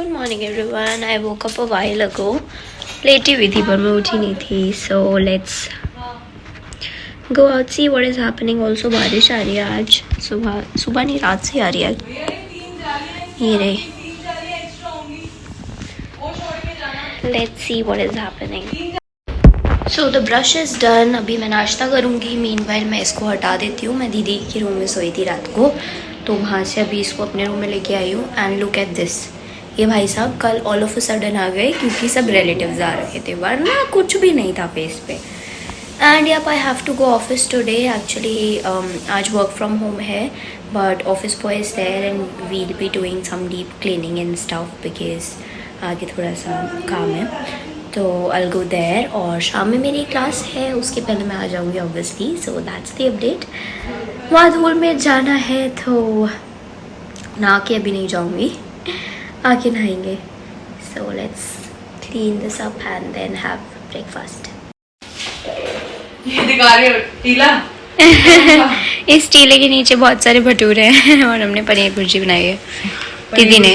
Good morning everyone. I woke up a while ago. लेटी हुई थी पर मैं उठी नहीं थी. So let's go out see what is happening. Also बारिश आ रही है आज. सुबह नहीं, रात से आ रही है. ये रही. Let's see what is happening. So the brush is done. अभी मैं नाश्ता करूँगी. मीनवाइल मैं इसको हटा देती हूँ. मैं दीदी के रूम में सोई थी रात को, तो वहाँ से अभी इसको अपने रूम में लेके आई हूँ. And look at this. ये भाई साहब कल ऑल ऑफ अ सडन आ गए क्योंकि सब रिलेटिव्स आ रहे थे, वरना कुछ भी नहीं था फेस पे. And yup I have to go office today. Actually आज वर्क फ्रॉम होम है, but office boy is there and will be doing some deep cleaning and stuff because आगे थोड़ा सा काम है. तो आई विल गो देयर. और शाम में मेरी क्लास है, उसके पहले मैं आ जाऊँगी obviously. So that's the update. वहाँ धूल में जाना है तो नहा के अभी नहीं जाऊँगी, आके नहाएंगे. So let's clean this up and then have breakfast. ये दिखा रही हो टीला. इस टीले के नीचे बहुत सारे भटूरे हैं और हमने पनीर भुर्जी बनाई है दीदी ने.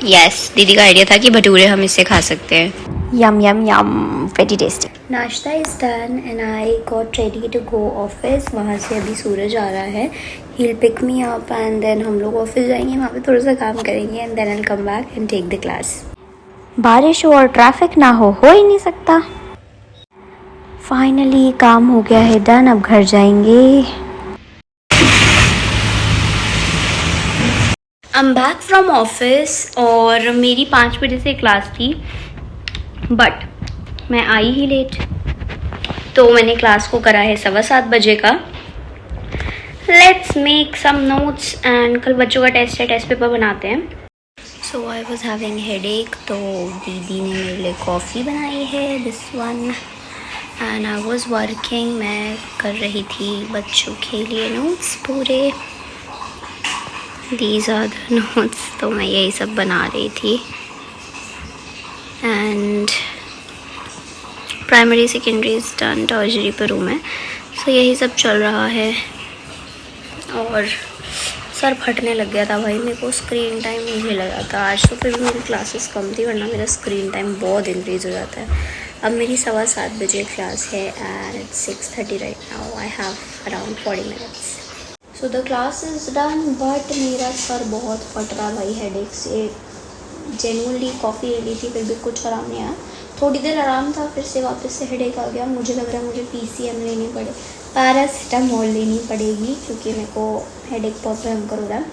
यस, दीदी का आइडिया था कि भटूरे हम इससे खा सकते हैं. Yum yum yum, very tasty. नाश्ता is done and I got ready to go office. वहाँ से अभी सूरज आ रहा है. He will pick me up and then हम लोग ऑफिस जाएंगे. वहाँ पे थोड़ा सा काम करेंगे and then I will come back and take the class. बारिश हो और ट्रैफिक ना हो ही नहीं सकता. फाइनली काम हो गया है डन. अब घर जाएंगे. I am back from office और मेरी 5 बजे से क्लास थी, बट मैं आई ही लेट, तो मैंने क्लास को करा है 7:15 बजे का. Let's make some notes and कल बच्चों का टेस्ट है, टेस्ट पेपर बनाते हैं. So I was having headache, तो दीदी ने मेरे लिए कॉफ़ी बनाई है, this one. And I was working. मैं कर रही थी बच्चों के लिए नोट्स पूरे. These are the notes. तो मैं यही सब बना रही थी. And primary secondary is done. Tertiary पर रूम है. सो यही सब चल रहा है. और सर फटने लग गया था भाई मेरे को. स्क्रीन टाइम मुझे लगा था आज तो फिर भी मेरी क्लासेस कम थी, वरना मेरा स्क्रीन टाइम बहुत इंक्रीज़ हो जाता है. अब मेरी 7:15 बजे क्लास है and it's 6:30 right now. I have around 40 minutes. So the class is done, but मेरा सर बहुत फट रहा भाई हेडेक से. जेन्युइनली कॉफ़ी ले ली थी फिर भी कुछ आराम नहीं आया. थोड़ी देर आराम था, फिर से वापस से हेडेक आ गया. मुझे लग रहा है मुझे PCM लेनी पड़े, पैरासिटामोल लेनी पड़ेगी क्योंकि मेरे को हेडेक बहुत भयंकर हो रहा है.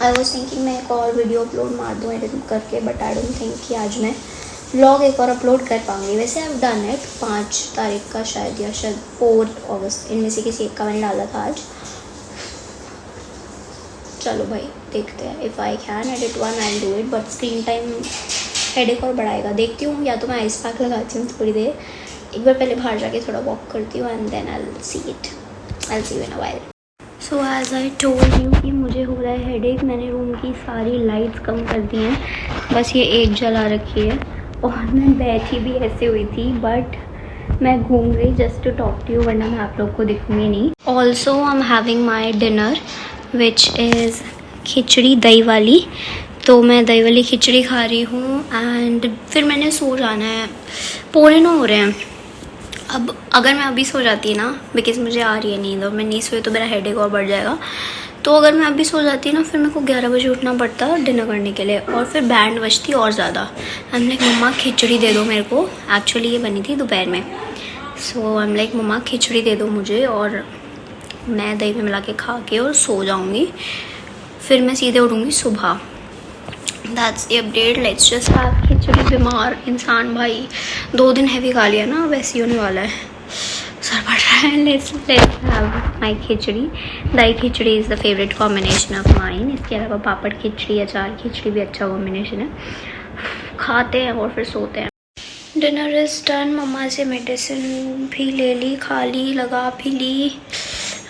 आई वॉज थिंकिंग मैं एक और वीडियो अपलोड मार दूँ एडिट करके, बट आई डोंट थिंक कि आज मैं व्लॉग एक और अपलोड कर पाऊँगी. वैसे आई हैव डन इट 5 तारीख का शायद, या शायद 4 अगस्त, इनमें से किसी एक का मैंने डाला था आज. चलो भाई देखते हैं. If I can edit one I will do it, but screen time headache और बढ़ाएगा. देखती हूँ, या तो मैं आइस पैक लगाती हूँ थोड़ी देर, एक बार पहले बाहर जाके थोड़ा वॉक करती हूँ and then I will see it. I will see you in a while. So as I told you कि मुझे हो रहा है हेडेक. मैंने रूम की सारी लाइट्स कम कर दी हैं, बस ये एक जला रखी है. और मैं बैठी भी ऐसे हुई थी, बट मैं घूम गई just to talk to you, वरना मैं आप लोग को दिखूँगी नहीं. Also I am having my dinner which is khichdi दही वाली. तो मैं दही वाली खिचड़ी खा रही हूँ एंड फिर मैंने सो जाना है. 9:15 हो रहे हैं. अब अगर मैं अभी सो जाती ना, बिकॉज मुझे आ रही है नींद और मैं नहीं सोई तो मेरा हेडेक और बढ़ जाएगा. तो अगर मैं अभी सो जाती ना, फिर मेरे को 11 बजे उठना पड़ता डिनर करने के लिए, और फिर बैंड बजती और ज़्यादा. हमने मम्मा खिचड़ी दे दो मेरे को. एक्चुअली ये बनी थी दोपहर में. सो आई एम लाइक मम्मा खिचड़ी दे दो मुझे, और मैं दही में मिला के खा के और सो जाऊँगी. फिर मैं सीधे उठूँगी सुबह. That's the update. Let's just have khichdi. बीमार इंसान भाई 2 दिन हैवी खा लिया ना, वैसे ही होने वाला है. सर पड़ रहा है. Let's have my khichdi. Dahi khichdi is the favourite combination of mine. इसके अलावा पापड़ खिचड़ी, अचार खिचड़ी भी अच्छा कॉम्बिनेशन है. खाते हैं और फिर सोते हैं. Dinner is done. मम्मा से मेडिसिन भी ले ली, खा ली, लगा भी ली.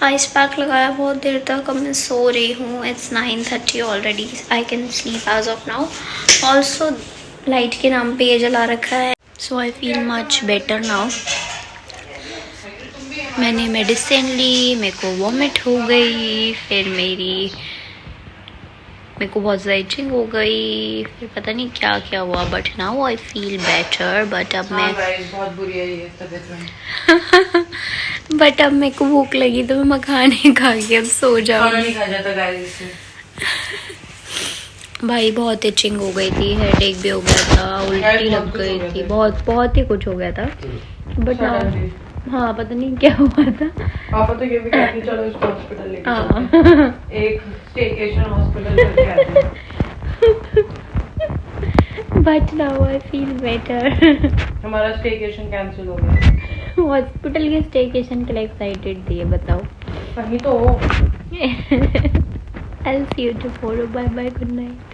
आइस पैक लगाया बहुत देर तक. अब मैं सो रही हूँ. It's 9:30 already. I can sleep as of now. Also light के नाम पे ये जला रखा है. So I feel much better now. मैंने मेडिसिन ली, मेरे को वॉमिट हो गई, फिर मेरी मेरे को बहुत ज़्यादा इचिंग हो गई, फिर पता नहीं क्या क्या हुआ, but now I feel better. But अब मैं बहुत बुरी है ये तबीयत में। बट अब मेरे को भूख लगी तो मैं मखाने खा के अब सो जाऊँ। नहीं खा जाता गाइस। भाई बहुत इचिंग हो गई थी, हेडेक भी हो गया था, उल्टी लग गई थी, बहुत बहुत ही कुछ हो गया था। बट नाउ हाँ पता नहीं क्या हुआ था। पापा तो ये भी कहते चलो इसको हॉस्पिटल लेके हाँ चलते। एक स्टेकेशन हॉस्पिटल करके आते हैं। But now I feel better. हमारा स्टेकेशन कैंसिल हो गया। हॉस्पिटल के स्टेकेशन के लिए एक्साइटेड थी, बताओ। कहीं तो I'll see you tomorrow. Bye bye. Good night.